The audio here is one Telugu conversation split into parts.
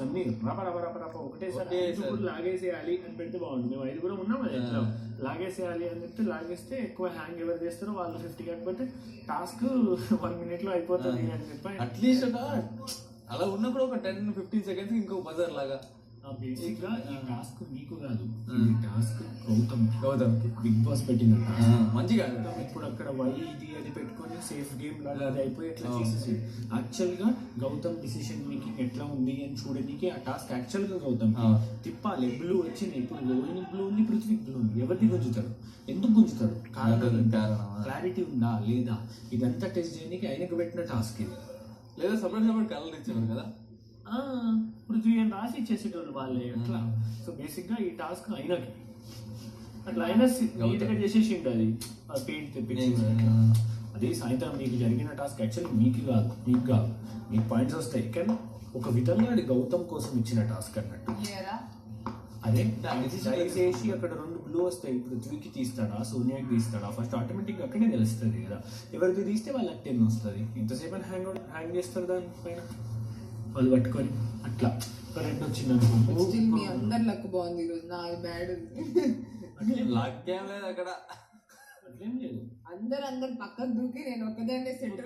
అన్ని రప ఒకటేసారి లాగేసేయాలి అని పెడితే బాగుంటుంది. మేము 5 ఉన్నాం అది ఎట్లా లాగేసేయాలి అని చెప్తే లాగేస్తే ఎక్కువ హ్యాంగ్ ఎవరు చేస్తారో వాళ్ళు 50 కాకపోతే టాస్క్ 1 minute లో అయిపోతుంది అని చెప్పి అట్లీస్ట్ ఒక అలా ఉన్నప్పుడు ఒక 10-15 seconds ఇంకో బజర్ లాగా. బేసిక్ గా ఈ టాస్క్ మీకు కాదు, ఈ టాస్క్ గౌతమ్ బిగ్ బాస్ పెట్టిన టాస్క్ మంచిగా. ఇప్పుడు అక్కడ ఇది అది పెట్టుకొని సేఫ్ గేమ్ లాగా అది అయిపోయి ఎట్లా చేసేసి యాక్చువల్ గా గౌతమ్ డిసిషన్ మేకింగ్ ఎట్లా ఉంది అని చూడడానికి ఆ టాస్క్ యాక్చువల్ గా గౌతమ్ తిప్పాలి. బ్లూ వచ్చింది, ఇప్పుడు రోహిణి బ్లూ ఉంది, పృథ్వీ బ్లూ ఉంది, ఎవరిని గుంజుతాడు, ఎందుకు గుంజుతాడు, క్లారిటీ ఉందా లేదా, ఇదంతా టెస్ట్ చేయడానికి ఆయనకు పెట్టిన టాస్క్ ఇది. లేదా సపరేట్ కలర్ ఇచ్చేవారు కదా, పృథ్వీ అని రాసి ఇచ్చేసేటోళ్ళు వాళ్ళే అట్లా. సో బేసిక్ గా ఈ టాస్క్ అయినకి అట్లా అయినా నీట్ గా చేసేసి ఉంటుంది పెయింట్ తెప్పించి. అదే సాయంత్రం మీకు జరిగిన టాస్క్ యాక్చువల్లీ మీకు కాదు మీకు పాయింట్స్ వస్తాయి, కానీ ఒక విధంగా అది గౌతమ్ కోసం ఇచ్చిన టాస్క్ అన్నట్టు. అదే దయచేసి అక్కడ 2 బ్లూ వస్తాయి, పృథ్వీకి తీస్తాడా సోనియాకి తీస్తాడా ఫస్ట్ ఆటోమేటిక్గా అక్కడే తెలుస్తుంది కదా. ఎవరికి తీస్తే వాళ్ళకి 10 వస్తుంది. ఇంతసేపు హ్యాంగ్ చేస్తారు దానిపైన వాళ్ళు పట్టుకొని అట్లా. ఒక 2 వచ్చింది అనుకో, మీ అందరి లక్ బాగుంది ఈరోజు, నాది బ్యాడ్ లక్ ఏం లేదు అక్కడ, అట్లేం లేదు. అందరు పక్కకు దూకి నేను ఒక్కదాన్నే సెట్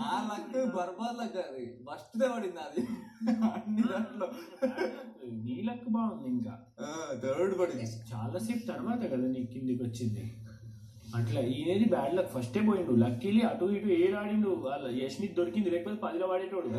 ఆ లక్ బర్బాద్ లక్, అది ఫస్ట్ పడింది అది అన్ని దాంట్లో. నీ లక్ బాగుంది, ఇంకా థర్డ్ పడింది చాలా సేపు తర్వాత కదా నీ కిందికి వచ్చింది. అట్లా ఈయనది బ్యాడ్ లక్, ఫస్టే పోయిండు. లక్కీలీ అటు ఇటు ఏడాడిండు, వాళ్ళ యష్మిత్ దొరికింది, లేకపోతే 10లో వాడేటోడు.